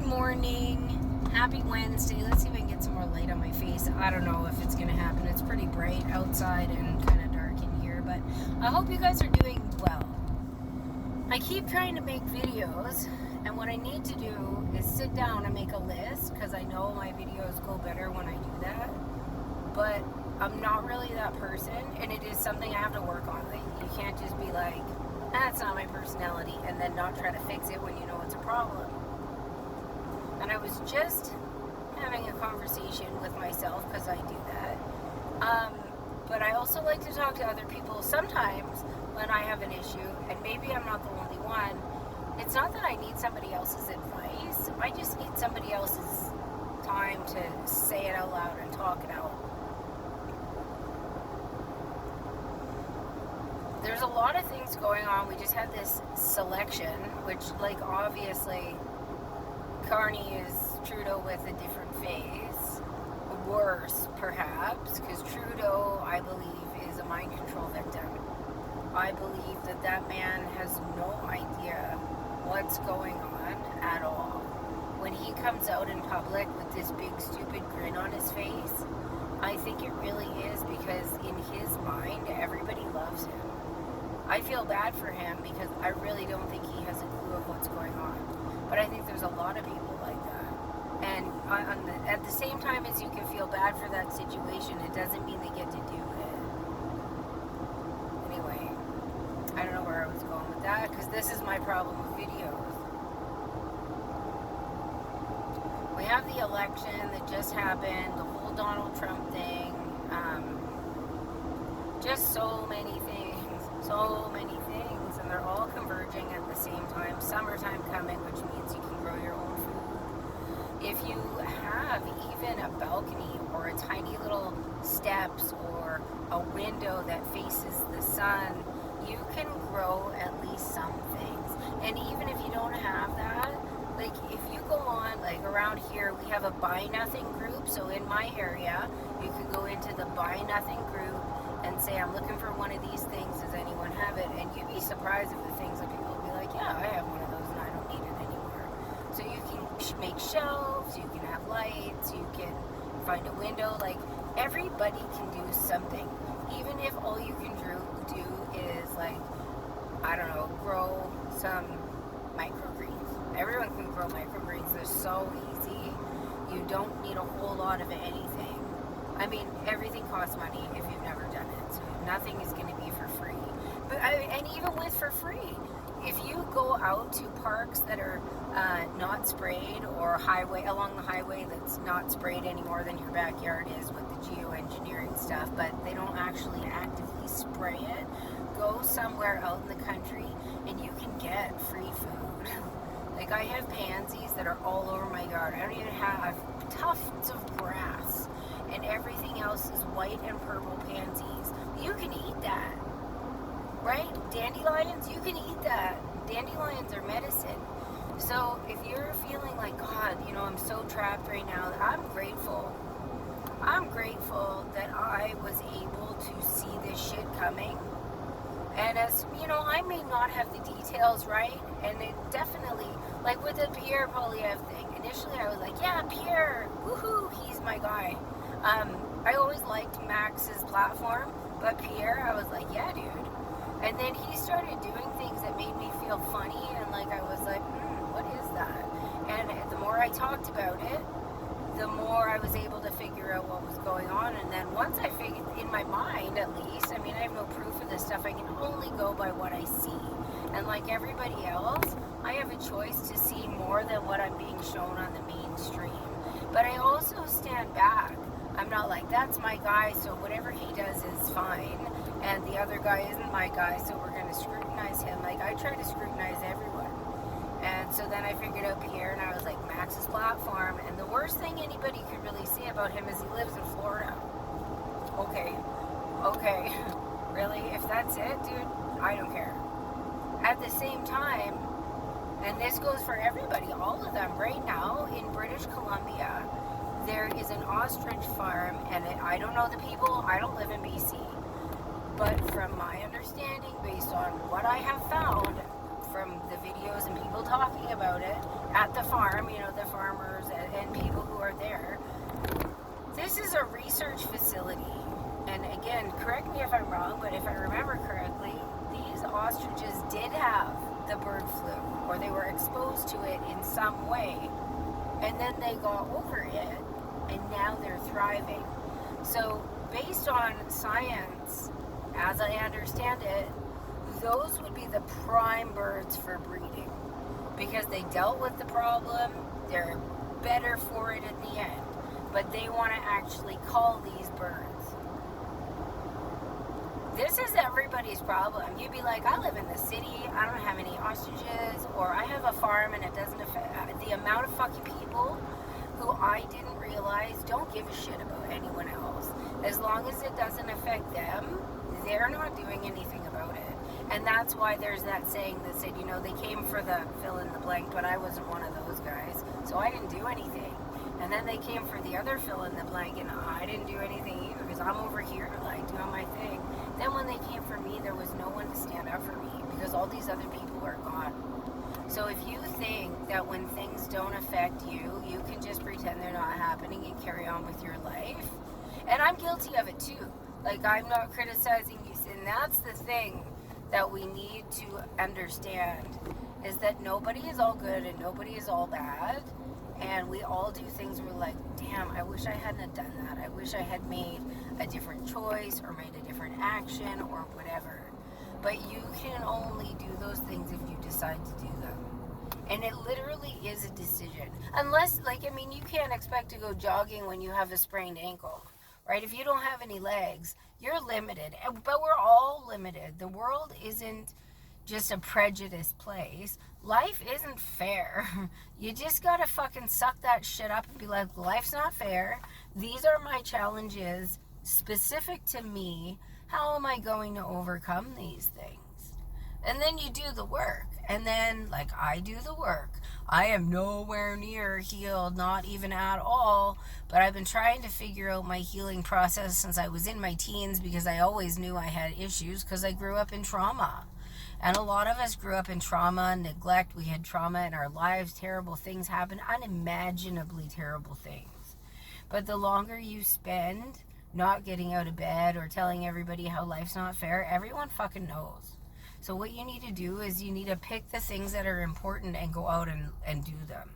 morning. Happy Wednesday. Let's see if I can get some more light on my face. I don't know if it's going to happen. It's pretty bright outside and kind of dark in here, but I hope you guys are doing well. I keep trying to make videos, and what I need to do is sit down and make a list, because I know my videos go better when I do that, but I'm not really that person, and it is something I have to work on. Like, you can't just be like, that's not my personality, and then not try to fix it when you know it's a problem. And I was just having a conversation with myself, because I do that. But I also like to talk to other people sometimes when I have an issue, and maybe I'm not the only one. It's not that I need somebody else's advice. I just need somebody else's time to say it out loud and talk it out. There's a lot of things going on. We just had this selection, which, like, obviously Carney is Trudeau with a different face. Worse, perhaps, because Trudeau, I believe, is a mind control victim. I believe that that man has no idea what's going on at all. When he comes out in public with this big stupid grin on his face, I think it really is because in his mind, everybody loves him. I feel bad for him because I really don't think he has a clue of what's going on. But I think there's a lot of people like that. And at the same time as you can feel bad for that situation, it doesn't mean they get to do it. Anyway, I don't know where I was going with that, because this is my problem with videos. We have the election that just happened, the whole Donald Trump thing, just so many things, and they're all converging at the same time. Summertime coming, which means you can grow your own food. If you have even a balcony or a tiny little steps or a window that faces the sun, you can grow at least some things. And even if you don't have that, like, if you go on, like, around here, we have a Buy Nothing group. So in my area, you could go into the Buy Nothing group and say, I'm looking for one of these things, does anyone have it? And you'd be surprised at the things that people will be like, yeah, I have one of those and I don't need it anymore. So you can make shelves, you can have lights, you can find a window. Like, everybody can do something. Even if all you can do is, like, I don't know, grow some microgreens. Everyone can grow microgreens. They're so easy. You don't need a whole lot of anything. I mean, everything costs money if you've never done it. So nothing is going to be for free. And even with for free, if you go out to parks that are not sprayed, or along the highway that's not sprayed any more than your backyard is with the geoengineering stuff, but they don't actually actively spray it, go somewhere out in the country and you can get free food. Like, I have pansies that are all over my yard. I don't even have tufts of grass, and everything else is white and purple pansies. You can eat that, right? Dandelions, you can eat that. Dandelions are medicine. So if you're feeling like, God, you know, I'm so trapped right now, I'm grateful. I'm grateful that I was able to see this shit coming. And as, you know, I may not have the details right, and it definitely, like with the Pierre Poilievre thing, initially I was like, yeah, Pierre, woohoo, he's my guy. I always liked Max's platform, but Pierre, I was like, yeah, dude. And then he started doing things that made me feel funny, and like I was like, what is that? And the more I talked about it, the more I was able to figure out what was going on. And then once I figured, in my mind at least, I mean, I have no proof of this stuff, I can only go by what I see. And like everybody else, I have a choice to see more than what I'm being shown on the mainstream. But I also stand back. I'm not like, that's my guy, so whatever he does is fine, and the other guy isn't my guy, so we're going to scrutinize him. Like, I try to scrutinize everyone. And so then I figured out Pierre, and I was like, Max's platform, and the worst thing anybody could really say about him is he lives in Florida. Okay, really? If that's it, dude, I don't care. At the same time, and this goes for everybody, all of them, right now in British Columbia, there is an ostrich farm, and I don't know the people, I don't live in BC, but from my understanding, based on what I have found from the videos and people talking about it at the farm, you know, the farm research facility. And again, correct me if I'm wrong, but if I remember correctly, these ostriches did have the bird flu, or they were exposed to it in some way, and then they got over it, and now they're thriving. So based on science, as I understand it, those would be the prime birds for breeding, because they dealt with the problem, they're better for it at the end, but they want to actually call these birds. This is everybody's problem. You'd be like, I live in the city, I don't have any ostriches, or I have a farm and it doesn't affect. The amount of fucking people who I didn't realize don't give a shit about anyone else. As long as it doesn't affect them, they're not doing anything about it. And that's why there's that saying that said, they came for the fill in the blank, but I wasn't one of those guys, so I didn't do anything. And then they came for the other fill in the blank, and I didn't do anything either, because I'm over here, like, doing my thing. Then when they came for me, there was no one to stand up for me, because all these other people are gone. So if you think that when things don't affect you, you can just pretend they're not happening and carry on with your life, and I'm guilty of it too. Like, I'm not criticizing you, and that's the thing that we need to understand, is that nobody is all good and nobody is all bad, and we all do things we're like, damn, I wish I hadn't have done that. I wish I had made a different choice or made a different action or whatever. But you can only do those things if you decide to do them. And it literally is a decision. Unless, you can't expect to go jogging when you have a sprained ankle, right? If you don't have any legs, you're limited. But we're all limited. The world isn't just a prejudiced place. Life isn't fair. You just gotta fucking suck that shit up and be like, life's not fair. These are my challenges specific to me. How am I going to overcome these things? And then you do the work. And then, I do the work. I am nowhere near healed, not even at all. But I've been trying to figure out my healing process since I was in my teens, because I always knew I had issues because I grew up in trauma. And a lot of us grew up in trauma and neglect. We had trauma in our lives. Terrible things happen. Unimaginably terrible things. But the longer you spend not getting out of bed or telling everybody how life's not fair, everyone fucking knows. So what you need to do is you need to pick the things that are important and go out and do them.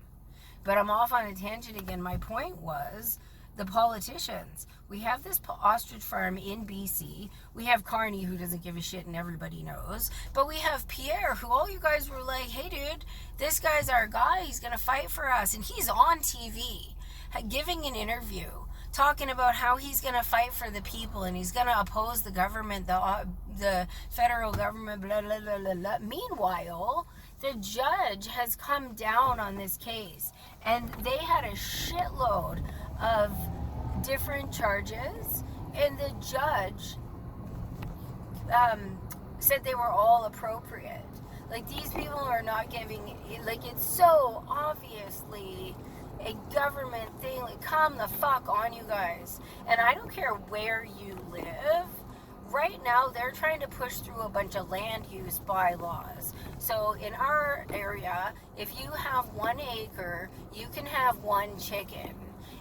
But I'm off on a tangent again. My point was the politicians. We have this ostrich farm in BC. We have Carney, who doesn't give a shit and everybody knows. But we have Pierre, who all you guys were like, hey dude, this guy's our guy. He's going to fight for us. And he's on TV giving an interview, talking about how he's going to fight for the people and he's going to oppose the government, the federal government, blah, blah, blah, blah, blah. Meanwhile, the judge has come down on this case, and they had a shitload of different charges, and the judge said they were all appropriate. These people are not giving, it's so obviously a government thing. Come the fuck on, you guys. And I don't care where you live. Right now, they're trying to push through a bunch of land use bylaws. So in our area, if you have 1 acre, you can have 1 chicken.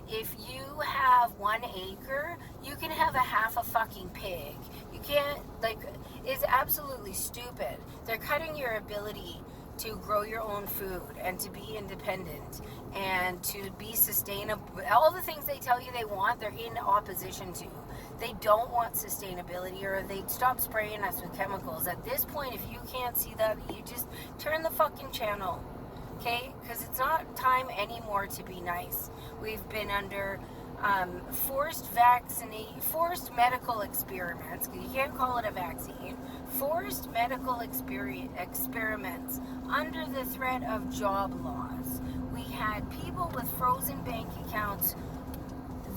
If you have 1 acre, you can have a half a fucking pig. You can't, it's absolutely stupid. They're cutting your ability to grow your own food and to be independent and to be sustainable. All the things they tell you they want, they're in opposition to. They don't want sustainability, or they'd stop spraying us with chemicals. At this point, if you can't see that, you just turn the fucking channel, okay? Because it's not time anymore to be nice. We've been under forced medical experiments, because you can't call it a vaccine, forced medical experiments under the threat of job loss. We had people with frozen bank accounts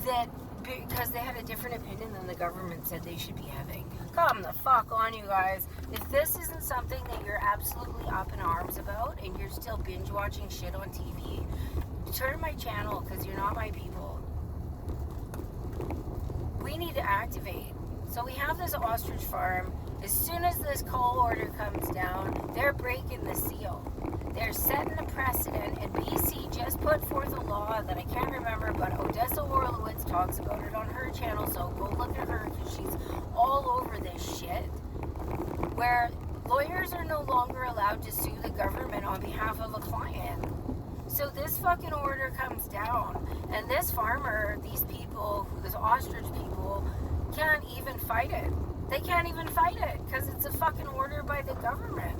that, because they had a different opinion than the government said they should be having. Come the fuck on, you guys. If this isn't something that you're absolutely up in arms about and you're still binge watching shit on TV, turn my channel, because you're not my people. We need to activate. So we have this ostrich farm. As soon as this call order comes down, they're breaking the seal. They're setting a precedent, and BC just put forth a law that I can't remember, but Odessa Horowitz talks about it on her channel, so go look at her because she's all over this shit. Where lawyers are no longer allowed to sue the government on behalf of a client. So this fucking order comes down, and this farmer, these people, these ostrich people, can't even fight it. They can't even fight it because it's a fucking order by the government.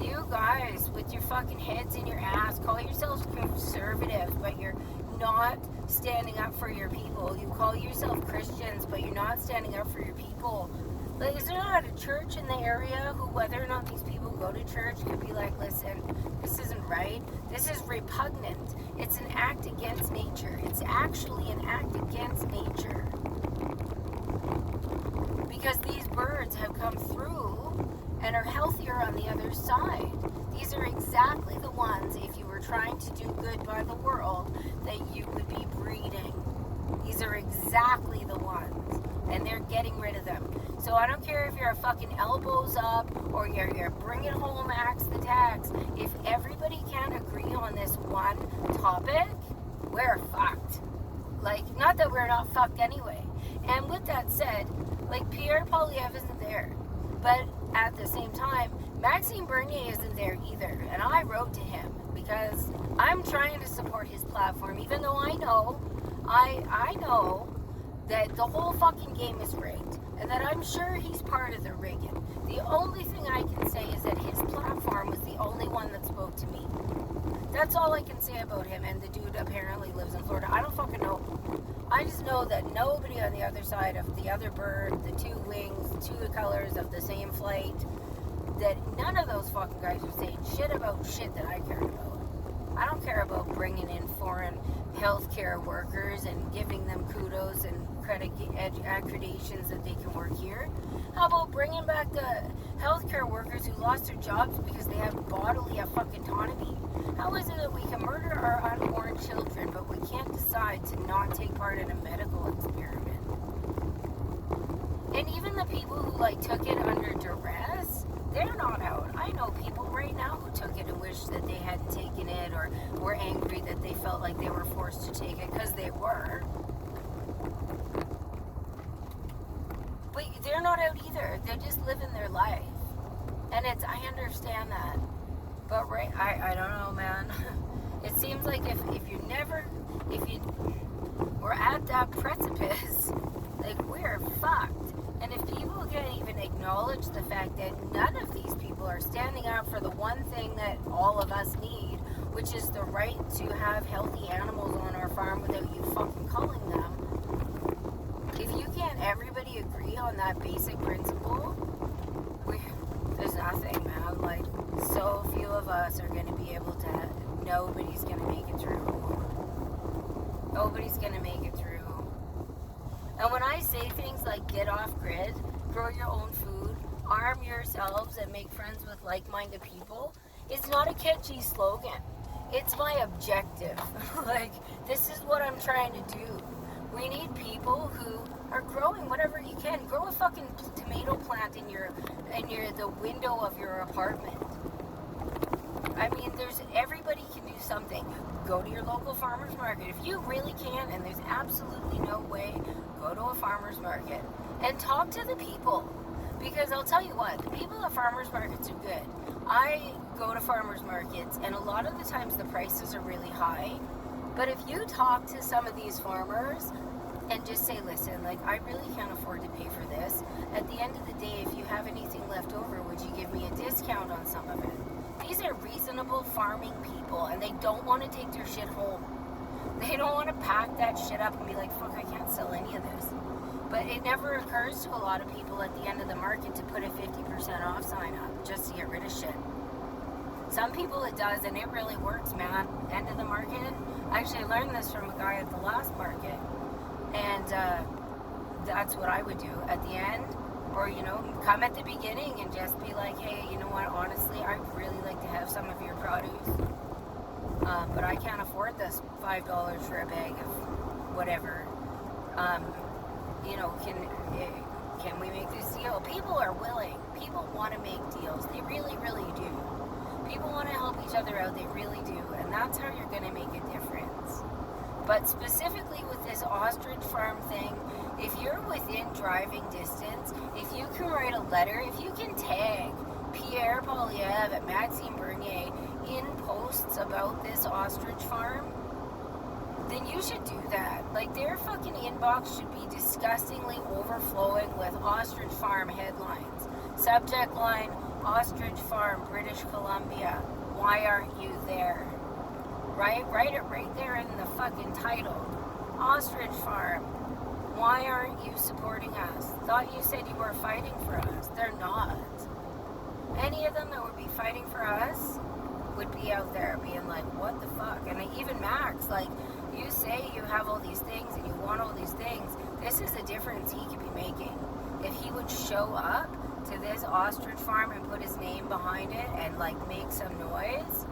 You guys, with your fucking heads in your ass, call yourselves conservative, but you're not standing up for your people. You call yourself Christians, but you're not standing up for your people. Like, is there not a church in the area who, whether or not these people go to church, could be like, listen, this isn't right. This is repugnant. It's an act against nature. It's actually an act against nature. Because these birds have come through and are healthier on the other side. These are exactly the ones, if you were trying to do good by the world, that you would be breeding. These are exactly the ones. And they're getting rid of them. So I don't care if you're a fucking elbows up or you're bringing home axe the tax. If everybody can't agree on this one topic, we're fucked. Like, not that we're not fucked anyway. And with that said, like, Pierre Poilievre isn't there. But at the same time, Maxime Bernier isn't there either. And I wrote to him because I'm trying to support his platform, even though I know that the whole fucking game is rigged, and that I'm sure he's part of the rigging. The only thing I can say is that his platform was the only one that spoke to me. That's all I can say about him, and the dude apparently lives in Florida. I don't fucking know. I just know that nobody on the other side of the other bird, the two wings, the two colors of the same flight, that none of those fucking guys are saying shit about shit that I care about. I don't care about bringing in foreign healthcare workers and giving them kudos and accreditations that they can work here. How about bringing back the healthcare workers who lost their jobs because they have bodily fucking autonomy? How is it that we can murder our unborn children, but we can't decide to not take part in a medical experiment? And even the people who like took it under duress, they're not out. I know people right now who took it and wish that they hadn't taken it, or were angry that they felt like they were forced to take it, because they were. But they're not out either. They're just living their life. And I understand that. But right, I don't know, man. It seems like if we're at that precipice, like, we're fucked. And if people can't even acknowledge the fact that none of these people are standing up for the one thing that all of us need, which is the right to have healthy animals on our farm without you fucking culling them. If you can't everybody agree on that basic principle, there's nothing, man. Like, so few of us are going to be able to, nobody's going to make it through. Nobody's going to make it through. And when I say things like get off grid, grow your own food, arm yourselves and make friends with like-minded people, it's not a catchy slogan. It's my objective. Like, this is what I'm trying to do. We need people who are growing whatever you can. Grow a fucking tomato plant in the window of your apartment. I mean, everybody can do something. Go to your local farmer's market. If you really can, and there's absolutely no way, go to a farmer's market and talk to the people. Because I'll tell you what, the people at farmer's markets are good. I go to farmer's markets, and a lot of the times the prices are really high. But if you talk to some of these farmers and just say, listen, like, I really can't afford to pay for this. At the end of the day, if you have anything left over, would you give me a discount on some of it? These are reasonable farming people, and they don't want to take their shit home. They don't want to pack that shit up and be like, fuck, I can't sell any of this. But it never occurs to a lot of people at the end of the market to put a 50% off sign up just to get rid of shit. Some people it does, and it really works, man. End of the market. Actually, I learned this from a guy at the last market. And that's what I would do at the end. Or, come at the beginning and just be like, hey, you know what, honestly, I'd really like to have some of your produce. But I can't afford this $5 for a bag of whatever. Can we make this deal? People are willing. People want to make deals. They really, really do. People want to help each other out. They really do. And that's how you're going to make a difference. But specifically with this ostrich farm thing, if you're within driving distance, if you can write a letter, if you can tag Pierre Poilievre and Maxime Bernier in posts about this ostrich farm, then you should do that. Like, their fucking inbox should be disgustingly overflowing with ostrich farm headlines. Subject line, ostrich farm, British Columbia. Why aren't you there? Right? Write it right there in the fucking title. Ostrich farm. Why aren't you supporting us? Thought you said you were fighting for us. They're not. Any of them that would be fighting for us would be out there being like, what the fuck? And even Max, like, you say you have all these things and you want all these things. This is a difference he could be making. If he would show up to this ostrich farm and put his name behind it and, like, make some noise.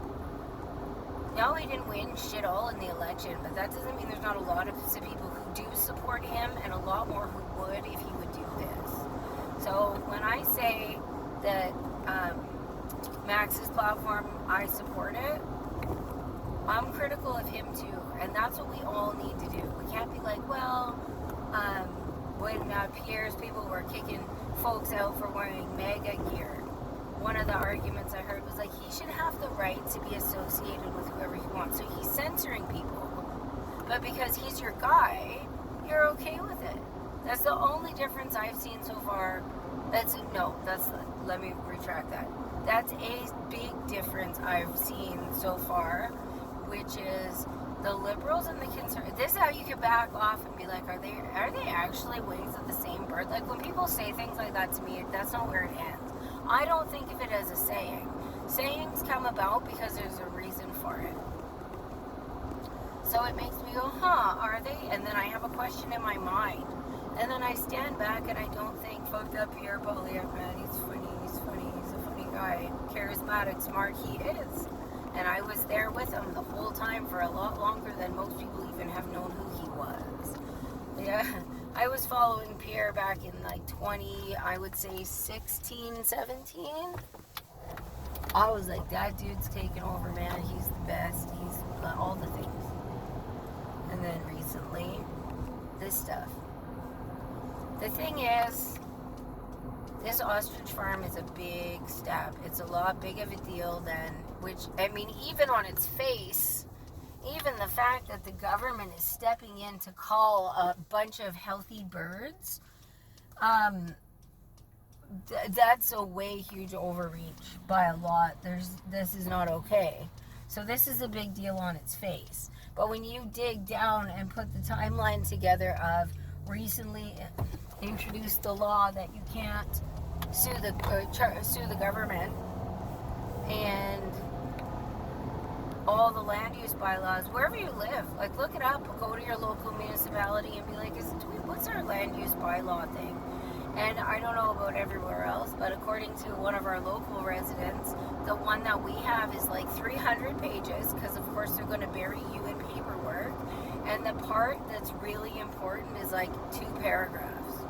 No, he didn't win shit all in the election, but that doesn't mean there's not a lot of people who do support him and a lot more who would if he would do this. So when I say that Max's platform, I support it, I'm critical of him too, and that's what we all need to do. We can't be like, well, when Pierre's people were kicking folks out for wearing MAGA gear, one of the arguments I heard was like, he should have the right to be associated with whoever he wants, so he's censoring people. But because he's your guy, you're okay with it. That's the only difference I've seen so far. Let me retract that. That's a big difference I've seen so far, which is the liberals and the conservatives. This is how you can back off and be like, are they actually wings of the same bird? Like, when people say things like that to me, that's not where it ends. I don't think of it as a saying. Sayings come about because there's a reason for it. So it makes me go, are they? And then I have a question in my mind. And then I stand back and I don't think, fucked up Pierre Poilievre, man, he's a funny guy, charismatic, smart, he is. And I was there with him the whole time for a lot longer than most people even have known who he was. Yeah, I was following Pierre back in like 16, 17. I was like, that dude's taking over, man. He's the best. He's all the things. And then recently, this stuff. The thing is, this ostrich farm is a big step. It's a lot big of a deal than, even on its face, even the fact that the government is stepping in to call a bunch of healthy birds, that's a way huge overreach by a lot. This is not okay. So this is a big deal on its face. But when you dig down and put the timeline together of recently introduced the law that you can't sue the government, and all the land use bylaws, wherever you live, like, look it up, go to your local municipality and be like, what's our land use bylaw thing? And I don't know about everywhere else, but according to one of our local residents, the one that we have is like 300 pages, because of course they're going to bury you in paperwork, and the part that's really important is like 2 paragraphs.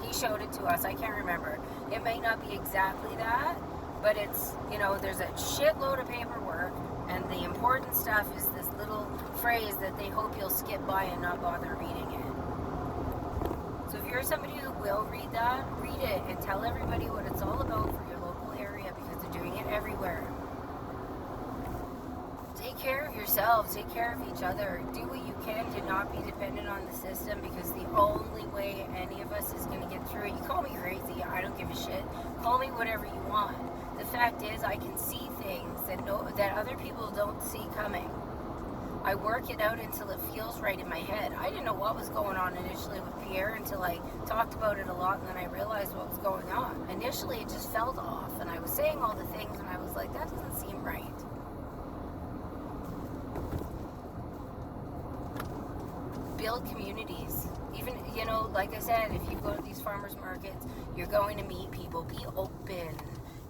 He showed it to us. I can't remember. It may not be exactly that, but it's, there's a shitload of paperwork, and the important stuff is this little phrase that they hope you'll skip by and not bother reading it. So if you're somebody who will read that, read it and tell everybody what it's all about for your local area, because they're doing it everywhere. Take care of yourselves, take care of each other, do what you can to not be dependent on the system, because the only way any of us is going to get through it. You call me crazy, I don't give a shit. Call me whatever you want. The fact is, I can see things that other people don't see coming. I work it out until it feels right in my head. I didn't know what was going on initially with Pierre until I talked about it a lot, and then I realized what was going on. Initially, it just felt off, and I was saying all the things, and I was like, that doesn't seem right. Build communities. Even, like I said, if you go to these farmers markets, you're going to meet people. Be open.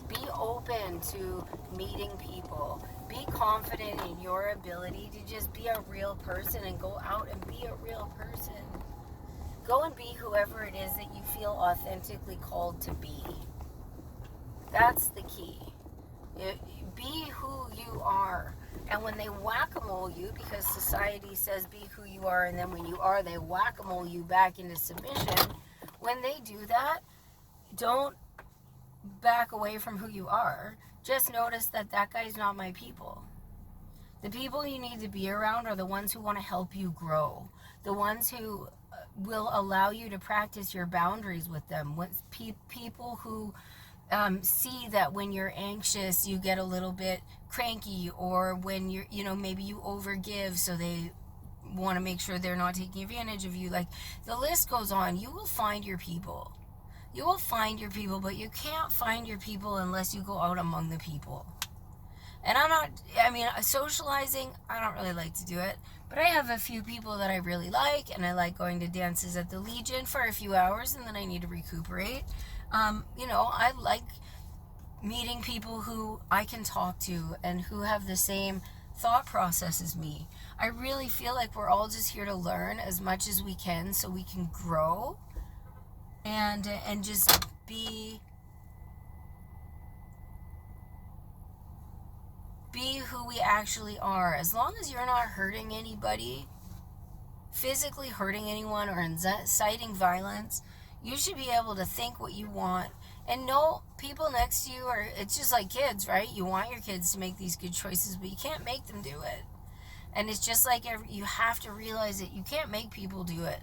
Be open to meeting people. Be confident in your ability to just be a real person and go out and be a real person. Go and be whoever it is that you feel authentically called to be. That's the key. Be who you are. And when they whack-a-mole you, because society says be who you are, and then when you are, they whack-a-mole you back into submission. When they do that, don't back away from who you are. Just notice that that guy's not my people. The people you need to be around are the ones who want to help you grow. The ones who will allow you to practice your boundaries with them. People who see that when you're anxious, you get a little bit cranky, or when you're, maybe you overgive, so they want to make sure they're not taking advantage of you. Like, the list goes on. You will find your people. You will find your people, but you can't find your people unless you go out among the people. And socializing, I don't really like to do it, but I have a few people that I really like, and I like going to dances at the Legion for a few hours, and then I need to recuperate. I like meeting people who I can talk to and who have the same thought process as me. I really feel like we're all just here to learn as much as we can so we can grow and just be who we actually are. As long as you're not hurting anybody, physically hurting anyone, or inciting violence, you should be able to think what you want. And no, people next to you it's just like kids, right? You want your kids to make these good choices, but you can't make them do it. And it's just like you have to realize that you can't make people do it.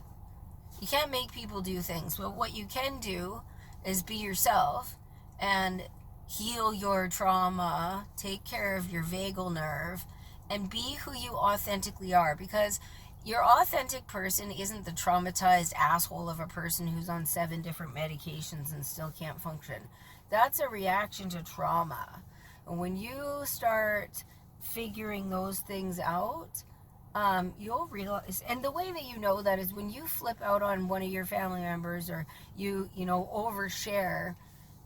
You can't make people do things. But what you can do is be yourself and heal your trauma, take care of your vagal nerve, and be who you authentically are. Because your authentic person isn't the traumatized asshole of a person who's on 7 different medications and still can't function. That's a reaction to trauma. And when you start figuring those things out, you'll realize, and the way that you know that is when you flip out on one of your family members, or you overshare.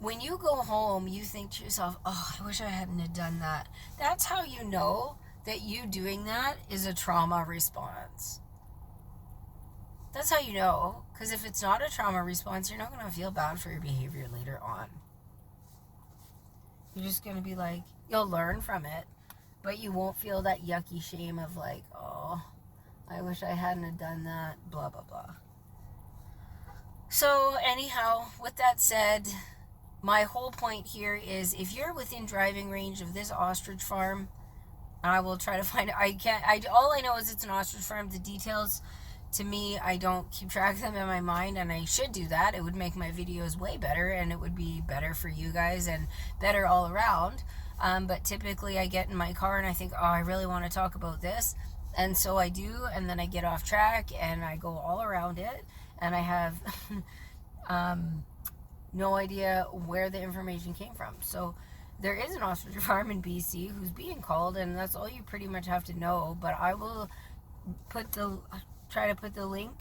When you go home, you think to yourself, oh, I wish I hadn't have done that. That's how you know that you doing that is a trauma response. That's how you know. Because if it's not a trauma response, you're not going to feel bad for your behavior later on. You're just going to be like, you'll learn from it, but you won't feel that yucky shame of like, oh, I wish I hadn't have done that, blah, blah, blah. So anyhow, with that said, my whole point here is, if you're within driving range of this ostrich farm, I will try to find it. All I know is it's an ostrich farm. The details, to me, I don't keep track of them in my mind, and I should do that. It would make my videos way better, and it would be better for you guys and better all around. But typically I get in my car and I think, oh, I really want to talk about this. And so I do, and then I get off track and I go all around it, and I have no idea where the information came from. So there is an ostrich farm in BC who's being called, and that's all you pretty much have to know. But I will try to put the link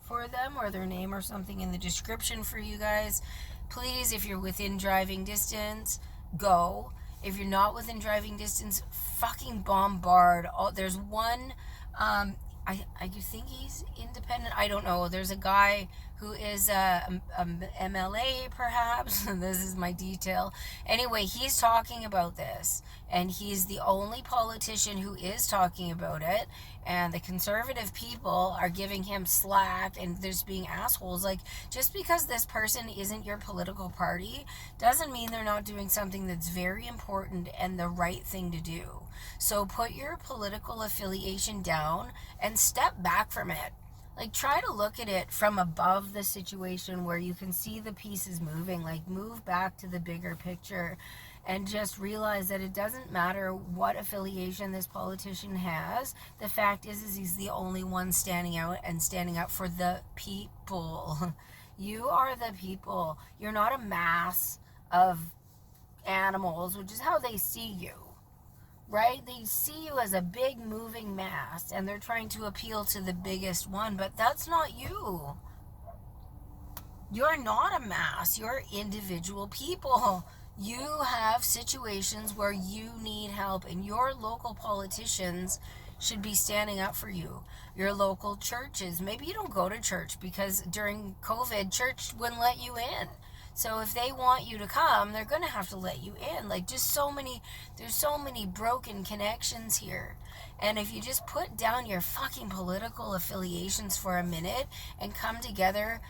for them, or their name or something, in the description for you guys. Please, if you're within driving distance, go. If you're not within driving distance, fucking bombard. There's one, I think he's independent. I don't know. There's a guy who is a MLA, perhaps. This is my detail. Anyway, he's talking about this, and he's the only politician who is talking about it. And the conservative people are giving him slack, and they're just being assholes. Like, just because this person isn't your political party doesn't mean they're not doing something that's very important and the right thing to do. So put your political affiliation down and step back from it. Like, try to look at it from above the situation where you can see the pieces moving. Like, move back to the bigger picture and just realize that it doesn't matter what affiliation this politician has. The fact is he's the only one standing out and standing up for the people. You are the people. You're not a mass of animals, which is how they see you. Right? They see you as a big moving mass, and they're trying to appeal to the biggest one, but that's not you. You're not a mass. You're individual people. You have situations where you need help, and your local politicians should be standing up for you. Your local churches. Maybe you don't go to church because during COVID, church wouldn't let you in. So if they want you to come, they're going to have to let you in. Like, there's so many broken connections here. And if you just put down your fucking political affiliations for a minute and come together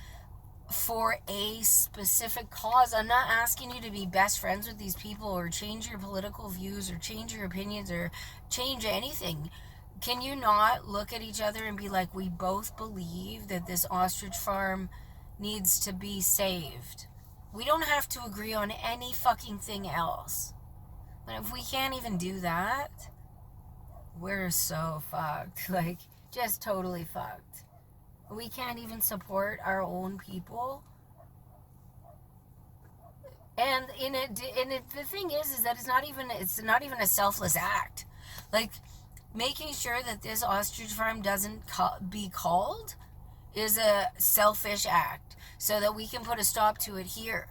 for a specific cause. I'm not asking you to be best friends with these people or change your political views or change your opinions or change anything. Can you not look at each other and be like, we both believe that this ostrich farm needs to be saved? We don't have to agree on any fucking thing else. But if we can't even do that, we're so fucked. Like, just totally fucked. We can't even support our own people. And the thing is that it's not even a selfless act. Like, making sure that this ostrich farm doesn't be called is a selfish act so that we can put a stop to it here.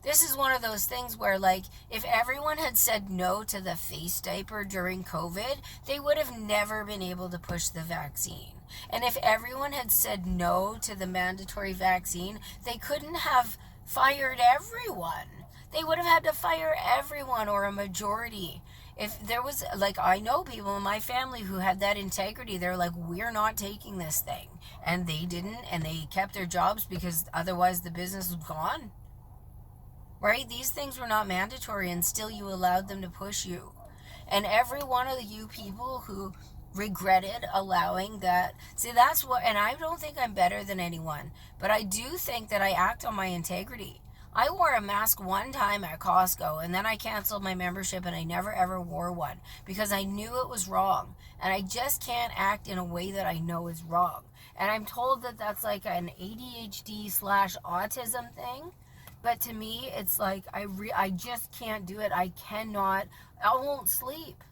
This is one of those things where, like, if everyone had said no to the face diaper during COVID, they would have never been able to push the vaccine. And if everyone had said no to the mandatory vaccine, they couldn't have fired everyone. They would have had to fire everyone or a majority. If there was, like, I know people in my family who had that integrity. They're like, we're not taking this thing. And they didn't, and they kept their jobs because otherwise the business was gone. Right? These things were not mandatory, and still you allowed them to push you. And every one of you people who regretted allowing that, see, that's what, and I don't think I'm better than anyone, but I do think that I act on my integrity. I wore a mask one time at Costco, and then I canceled my membership, and I never ever wore one because I knew it was wrong, and I just can't act in a way that I know is wrong. And I'm told that that's like an ADHD/autism thing. But to me, it's like, I just can't do it. I won't sleep.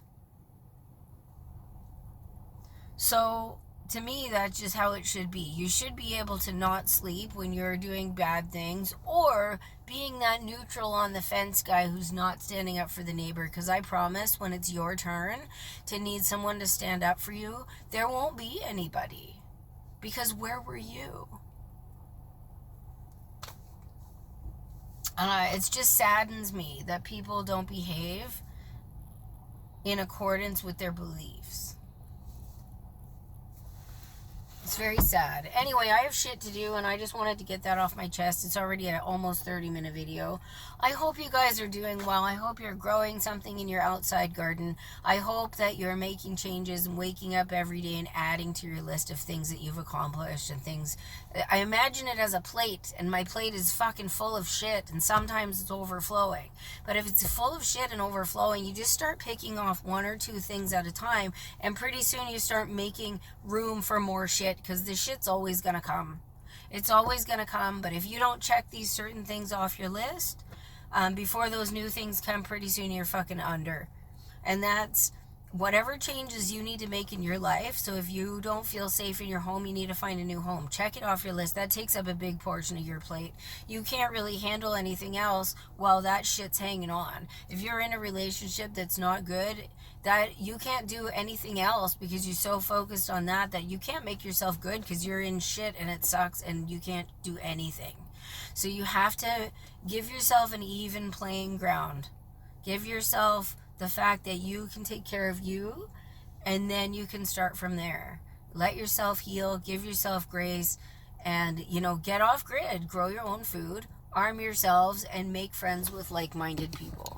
So, to me, that's just how it should be. You should be able to not sleep when you're doing bad things, or being that neutral on the fence guy who's not standing up for the neighbor. Because I promise, when it's your turn to need someone to stand up for you, there won't be anybody. Because where were you? It just saddens me that people don't behave in accordance with their beliefs. It's very sad. Anyway, I have shit to do, and I just wanted to get that off my chest. It's already an almost 30-minute video. I hope you guys are doing well. I hope you're growing something in your outside garden. I hope that you're making changes and waking up every day and adding to your list of things that you've accomplished and things. I imagine it as a plate, and my plate is fucking full of shit, and sometimes it's overflowing. But if it's full of shit and overflowing, you just start picking off one or two things at a time, and pretty soon you start making room for more shit, because the shit's always going to come. It's always going to come, but if you don't check these certain things off your list, before those new things come, pretty soon you're fucking under. And that's whatever changes you need to make in your life. So if you don't feel safe in your home, you need to find a new home. Check it off your list. That takes up a big portion of your plate. You can't really handle anything else while that shit's hanging on. If you're in a relationship that's not good, that you can't do anything else because you're so focused on that you can't make yourself good because you're in shit and it sucks and you can't do anything. So you have to give yourself an even playing ground. Give yourself the fact that you can take care of you, and then you can start from there. Let yourself heal, give yourself grace, and, get off grid, grow your own food, arm yourselves, and make friends with like-minded people.